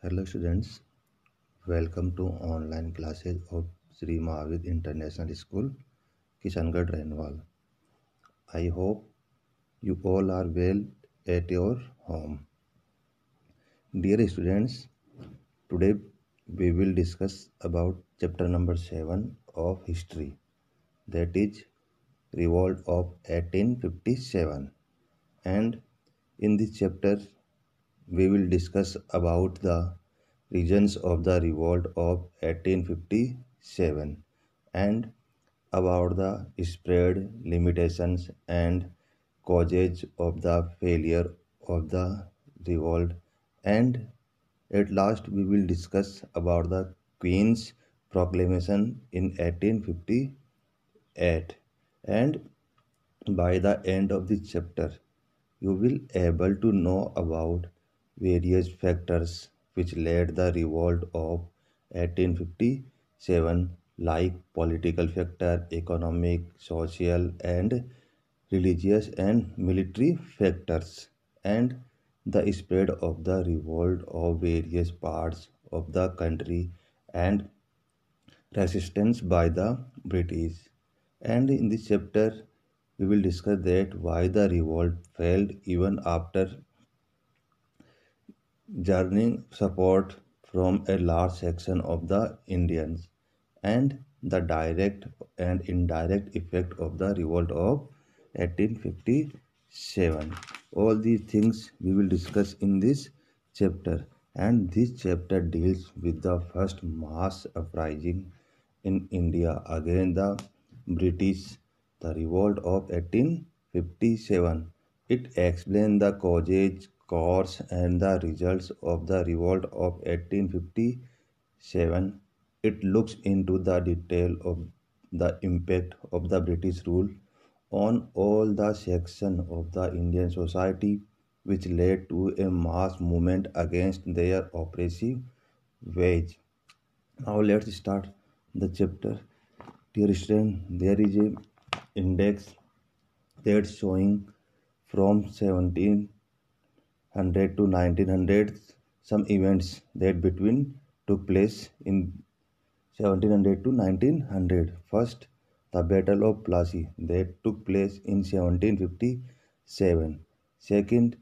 Hello students, welcome to online classes of Sri Mahavid International School, Kishangarh Renwal. I hope you all are well at your home. Dear students, today we will discuss about chapter number 7 of history, that is Revolt of 1857. And in this chapter we will discuss about the reasons of the revolt of 1857 and about the spread, limitations and causes of the failure of the revolt, and at last we will discuss about the Queen's proclamation in 1858. And by the end of this chapter you will able to know about various factors which led the revolt of 1857, like political factor, economic, social and religious and military factors, and the spread of the revolt of various parts of the country and resistance by the British. And in this chapter we will discuss that why the revolt failed even after garnering support from a large section of the Indians, and the direct and indirect effect of the revolt of 1857. All these things we will discuss in this chapter, and this chapter deals with the first mass uprising in India against the British, the revolt of 1857. It explains the causes, cause, and the results of the revolt of 1857. It looks into the detail of the impact of the British rule on all the sections of the Indian society, which led to a mass movement against their oppressive ways. Now let's start the chapter. Dear student, there is a index that's showing from 1700 to 1900 some events that between took place in 1700 to 1900. First, the Battle of Plassey that took place in 1757. Second,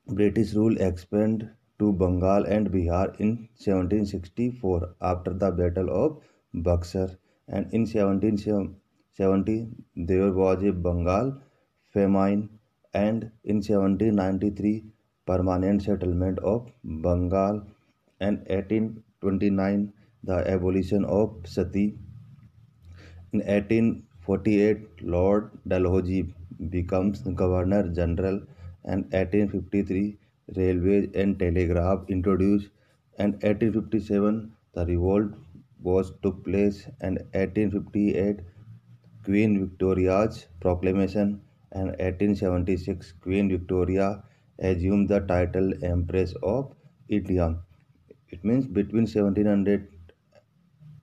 British rule expanded to Bengal and Bihar in 1764 after the Battle of Buxar, and in 1770 there was a Bengal famine, and in 1793 permanent settlement of Bengal, and 1829 the abolition of sati. In 1848, Lord Dalhousie becomes Governor General, and 1853, railways and telegraph introduced, and 1857, the revolt was took place, and 1858, Queen Victoria's proclamation, and 1876, Queen Victoria assumed the title Empress of India. It means between 1700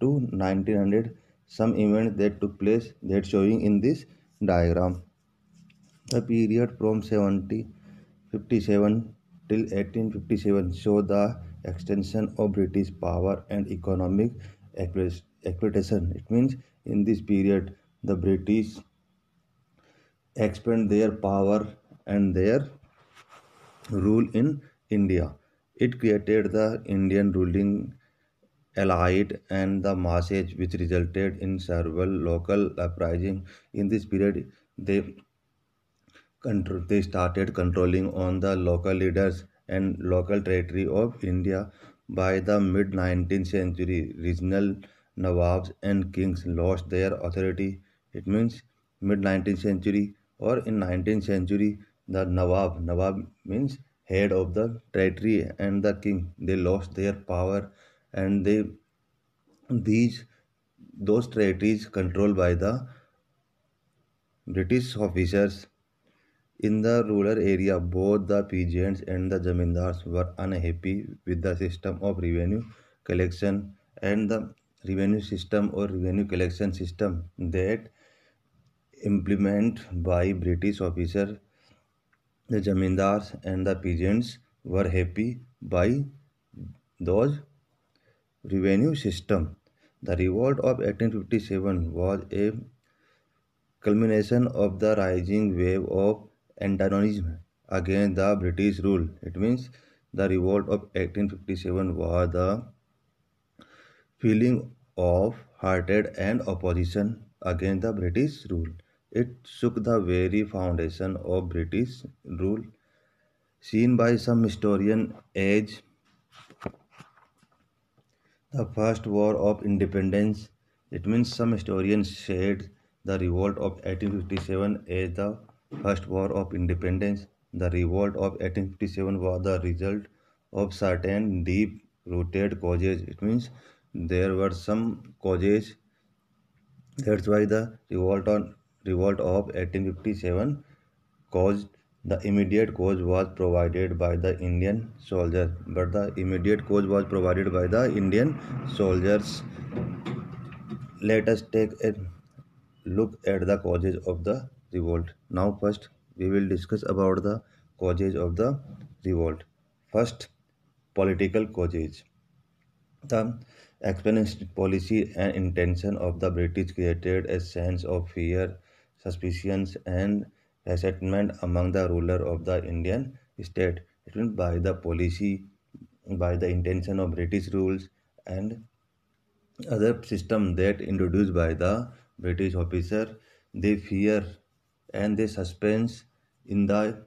to 1900 some events that took place that showing in this diagram. The period from 1757 till 1857 show the extension of British power and economic exploitation. It means in this period the British expand their power and their rule in India. It created the Indian ruling elite and the masses, which resulted in several local uprisings. In this period, they started controlling on the local leaders and local territory of India. By the mid 19th century, regional nawabs and kings lost their authority. It means mid 19th century or in 19th century, the nawab means head of the territory, and the king, they lost their power, and these those territories controlled by the British officers. In the rural area, both the peasants and the zamindars were unhappy with the system of revenue collection, and the revenue system or revenue collection system that implemented by British officers. The zamindars and the peasants were happy by those revenue system. The revolt of 1857 was a culmination of the rising wave of antagonism against the British rule. It means the revolt of 1857 was the feeling of hearted and opposition against the British rule. It shook the very foundation of British rule, seen by some historians as the First War of Independence. It means some historians said the revolt of 1857 as the First War of Independence. The revolt of 1857 was the result of certain deep rooted causes. It means there were some causes. That's why the revolt of 1857 caused the immediate cause was provided by the Indian soldiers. But the immediate cause was provided by the Indian soldiers. Let us take a look at the causes of the revolt. Now, first we will discuss about the causes of the revolt. First, political causes. The expansionist policy and intention of the British created a sense of fear, suspicion, and resentment among the ruler of the Indian state. It means by the policy, by the intention of British rules and other system that introduced by the British officer, they fear and they suspense in the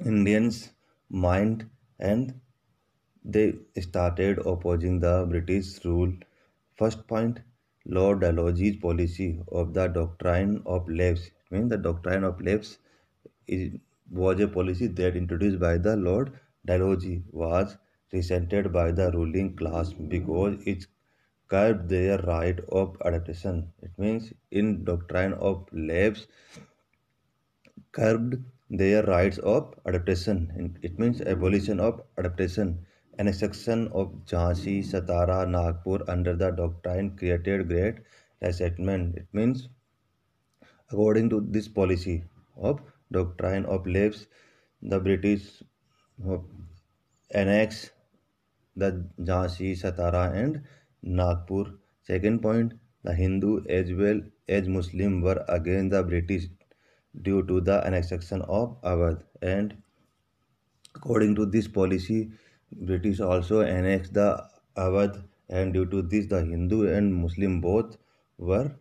Indians' mind and they started opposing the British rule. First point, Lord Dalhousie's policy of the doctrine of lapse. Means the doctrine of lapse is, was a policy that introduced by the Lord Dalhousie was resented by the ruling class because it curbed their right of adaptation. It means in doctrine of lapse curbed their rights of adaptation. It means abolition of adaptation. Annexation of Jhansi, Satara, Nagpur under the doctrine created great resentment. It means according to this policy of doctrine of lapse, the British annexed the Jhansi, Satara and Nagpur. Second point, the Hindu as well as Muslim were against the British due to the annexation of Awadh. And according to this policy, British also annexed the Awadh, and due to this, the Hindu and Muslim both were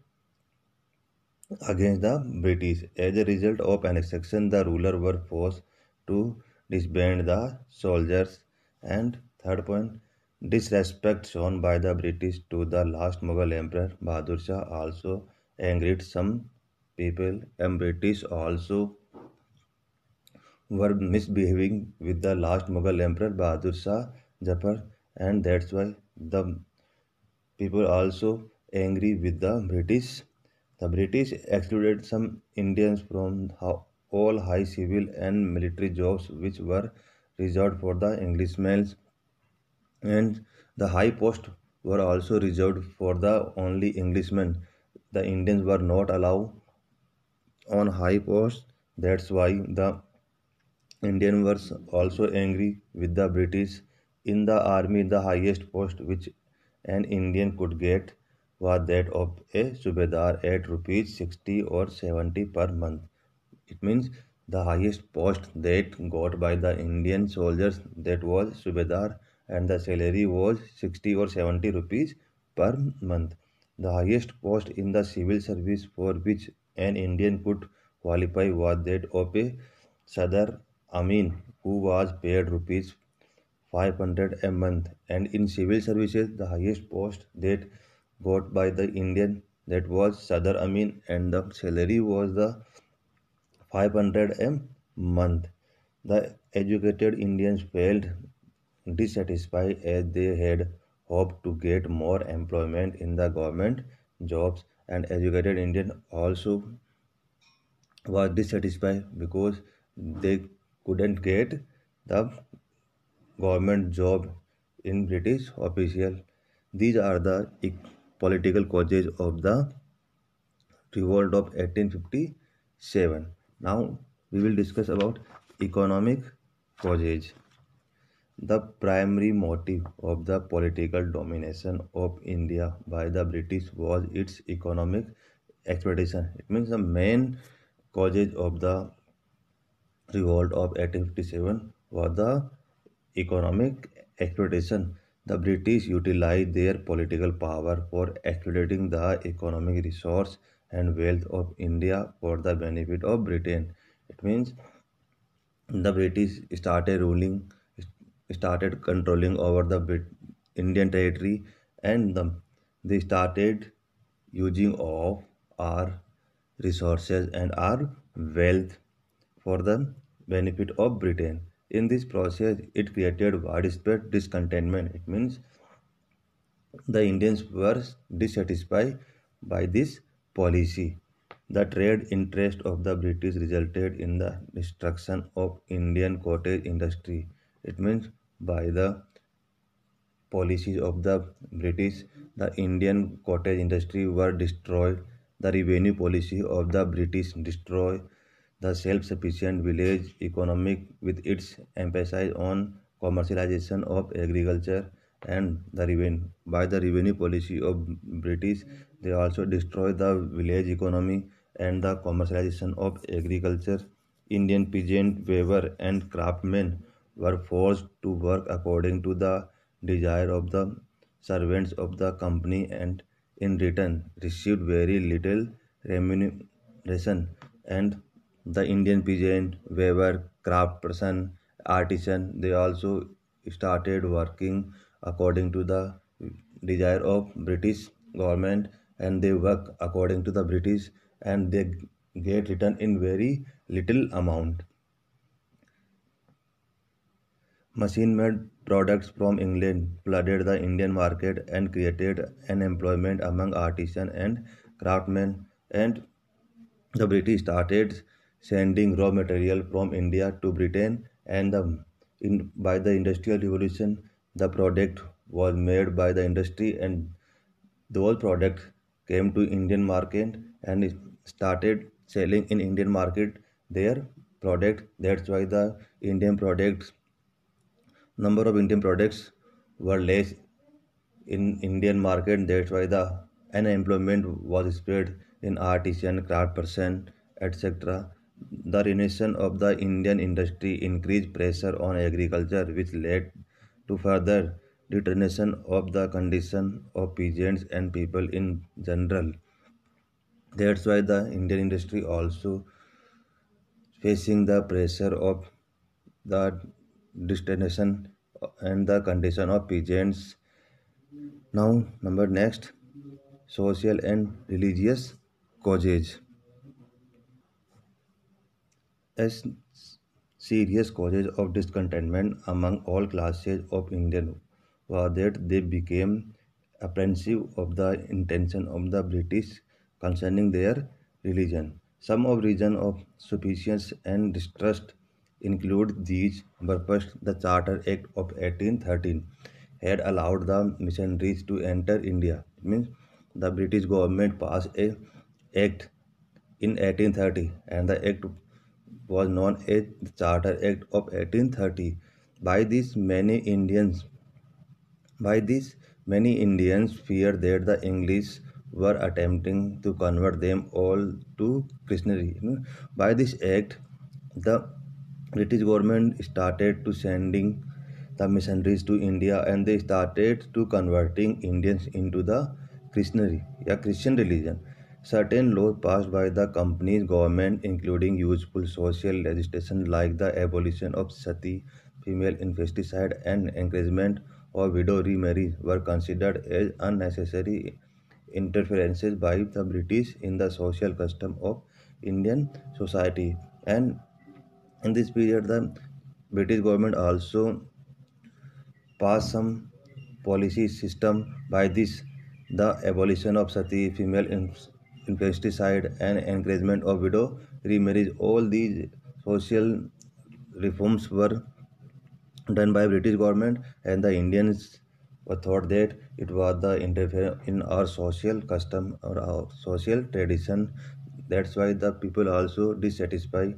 against the British. As a result of annexation, the ruler were forced to disband the soldiers. And third point, disrespect shown by the British to the last Mughal Emperor Bahadur Shah also angered some people, and British also were misbehaving with the last Mughal Emperor Bahadur Shah Zafar, and that's why the people also angry with the British. The British excluded some Indians from all high civil and military jobs which were reserved for the Englishmen, and the high posts were also reserved for the only Englishmen. The Indians were not allowed on high posts. That's why the Indian were also angry with the British. In the army, the highest post which an Indian could get was that of a subedar at rupees 60 or 70 per month. It means the highest post that got by the Indian soldiers, that was subedar, and the salary was 60 or 70 rupees per month. The highest post in the civil service for which an Indian could qualify was that of a Sadar Amin, who was paid rupees 500 a month. And in civil services, the highest post that got by the Indian, that was Sadar Amin, and the salary was the 500 a month. The educated Indians felt dissatisfied as they had hoped to get more employment in the government jobs, and educated Indians also was dissatisfied because they couldn't get the government job in British official. These are the political causes of the revolt of 1857. Now we will discuss about economic causes. The primary motive of the political domination of India by the British was its economic exploitation. It means the main causes of the revolt of 1857 was the economic exploitation. The British utilized their political power for exploiting the economic resource and wealth of India for the benefit of Britain. It means the British started controlling over the Indian territory, and they started using of our resources and our wealth for the benefit of Britain. In this process, it created widespread discontentment. It means the Indians were dissatisfied by this policy. The trade interest of the British resulted in the destruction of Indian cottage industry. It means by the policies of the British, the Indian cottage industry were destroyed. The revenue policy of the British destroyed the self-sufficient village economic with its emphasis on commercialization of agriculture and the revenue. By the revenue policy of British, they also destroyed the village economy and the commercialization of agriculture. Indian peasant, weaver, and craftsmen were forced to work according to the desire of the servants of the company and in return received very little remuneration. And the Indian peasant, weaver, craftsperson, artisan, they also started working according to the desire of British government, and they work according to the British, and they get return in very little amount. Machine-made products from England flooded the Indian market and created unemployment among artisans and craftsmen. And the British started sending raw material from India to Britain, and by the Industrial Revolution, the product was made by the industry, and those products came to Indian market and it started selling in Indian market their product. That's why the Indian products number of Indian products were less in Indian market. That's why the unemployment was spread in artisan, craftsperson, etc. The renaissance of the Indian industry increased pressure on agriculture, which led to further deterioration of the condition of peasants and people in general. That's why the Indian industry also facing the pressure of the destination and the condition of peasants. Now, number next, social and religious causes. As serious causes of discontentment among all classes of Indian was that they became apprehensive of the intention of the British concerning their religion. Some of reason of suspicion and distrust include these were first the Charter Act of 1813 had allowed the missionaries to enter India. It means the British government passed a act in 1830, and the act was known as the Charter Act of 1830. By this, many Indians feared that the English were attempting to convert them all to Christianity. By this act, the British government started to sending the missionaries to India, and they started to converting Indians into the Christianity, yeah, Christian religion. Certain laws passed by the company's government, including useful social legislation like the abolition of sati, female infanticide, and encouragement of widow remarriage, were considered as unnecessary interferences by the British in the social custom of Indian society. And in this period, the British government also passed some policy system. By this, the abolition of sati, female infanticide, and encouragement of widow remarriage, all these social reforms were done by British government, and the Indians were thought that it was the interfere in our social custom or our social tradition. That's why the people also dissatisfied.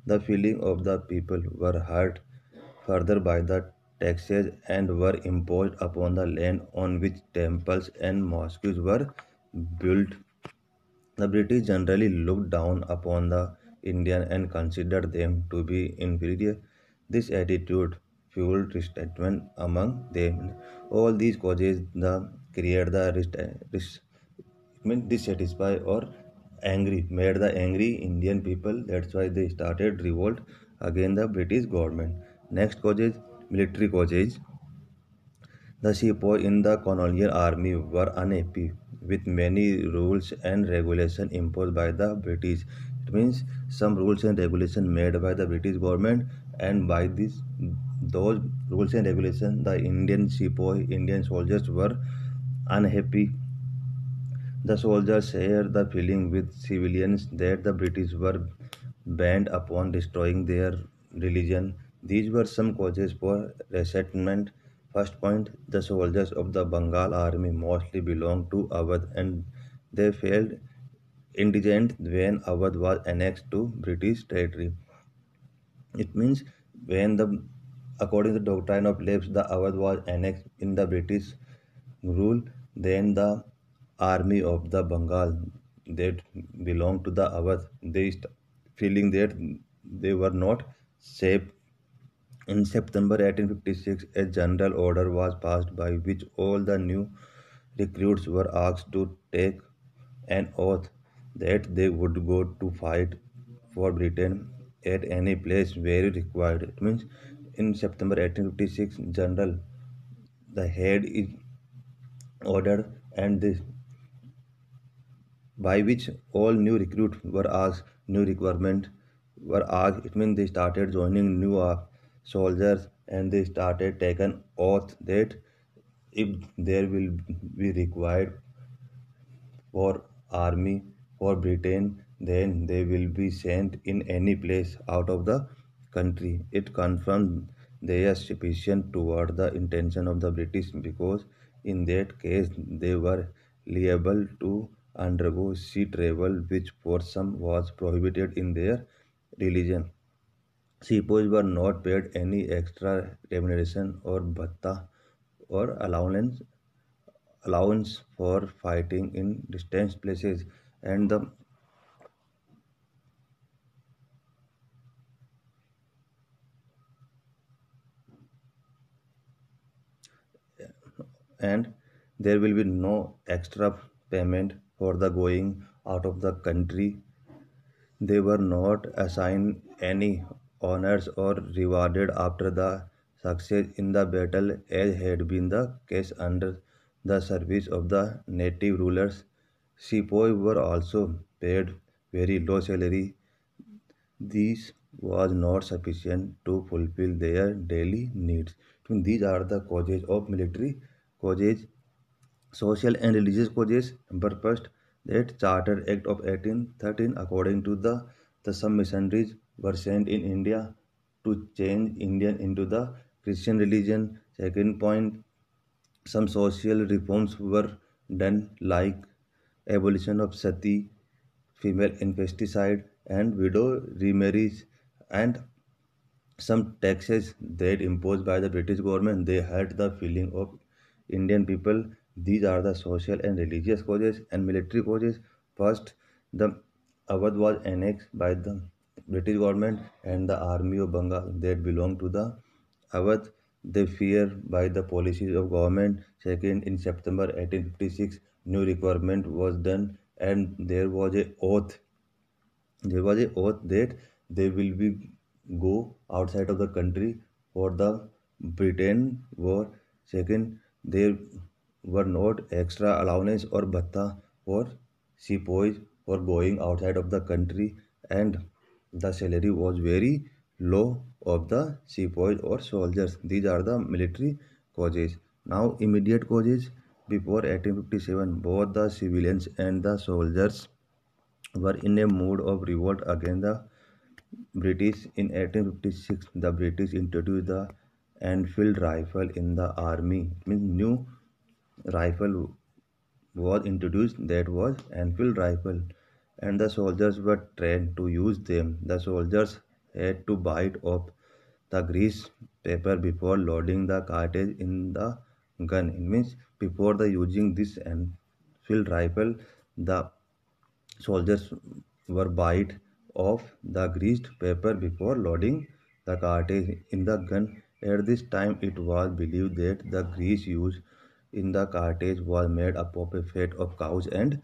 The feeling of the people were hurt further by the taxes and were imposed upon the land on which temples and mosques were built. The British generally looked down upon the Indian and considered them to be inferior. This attitude fueled resentment among them. All these causes create the dissatisfied or made the angry Indian people. That's why they started revolt against the British government. Next causes, military causes. The sepoys in the colonial army were unhappy with many rules and regulations imposed by the British. It means some rules and regulations made by the British government, and by those rules and regulations, the Indian sepoy, Indian soldiers were unhappy. The soldiers shared the feeling with civilians that the British were bent upon destroying their religion. These were some causes for resentment. First point, the soldiers of the Bengal army mostly belonged to Awadh and they felt indigent when Awadh was annexed to British territory. It means when the according to the doctrine of Leps, the Awadh was annexed in the British rule, then the army of the Bengal that belonged to the Awadh, feeling that they were not safe. In September 1856, a general order was passed by which all the new recruits were asked to take an oath that they would go to fight for Britain at any place where required. It means in September 1856, General the head is ordered and this by which all new recruits were asked, new requirements were asked. It means they started joining new soldiers and they started taking oath that if there will be required for army for Britain, then they will be sent in any place out of the country. It confirmed their suspicion toward the intention of the British because in that case they were liable to undergo sea travel, which for some was prohibited in their religion. Sepoys were not paid any extra remuneration or bhatta or allowance for fighting in distant places, and the and there will be no extra payment for the going out of the country. They were not assigned any honors or rewarded after the success in the battle, as had been the case under the service of the native rulers. Sepoys were also paid very low salary. This was not sufficient to fulfill their daily needs. These are the causes of military causes. Social and religious causes. Number first, that Charter Act of 1813, according to the some missionaries were sent in India to change Indian into the Christian religion. Second point, some social reforms were done like abolition of sati, female infanticide, and widow remarriage, and some taxes that imposed by the British government. They hurt the feeling of Indian people. These are the social and religious causes and military causes. First, the Awadh was annexed by the British government and the army of Bengal that belonged to the Awadh. They fear by the policies of government. Second, in September 1856, new requirement was done and there was a oath that they will be go outside of the country for the Britain war. Second, there were not extra allowance or bhatta for sepoys for going outside of the country, and the salary was very low of the sepoys or soldiers. These are the military causes. Now immediate causes. Before 1857, both the civilians and the soldiers were in a mood of revolt against the British. In 1856, the British introduced the Enfield rifle in the army. It means new rifle was introduced, that was Enfield rifle, and the soldiers were trained to use them. The soldiers had to bite off the grease paper before loading the cartridge in the gun. It means before the using this and field rifle, the soldiers were bite off the greased paper before loading the cartridge in the gun. At this time, it was believed that the grease used in the cartridge was made up of a fat of cows and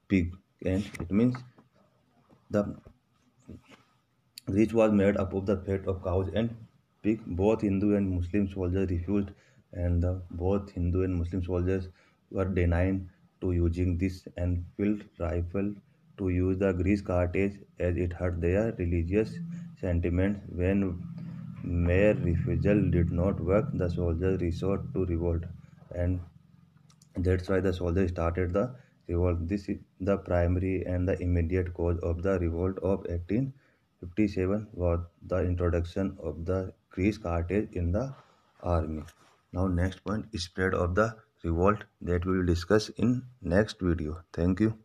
pig, and it means the which was made up of the fat of cows and pig. Both Hindu and Muslim soldiers refused, and both Hindu and Muslim soldiers were denied to using this and field rifle to use the grease cartridge as it hurt their religious sentiments. When mere refusal did not work, the soldiers resort to revolt, and that's why the soldiers started the revolt. This is the primary and the immediate cause of the revolt of 1857 was the introduction of the grease cartridge in the army. Now next point is spread of the revolt that we will discuss in next video. Thank you.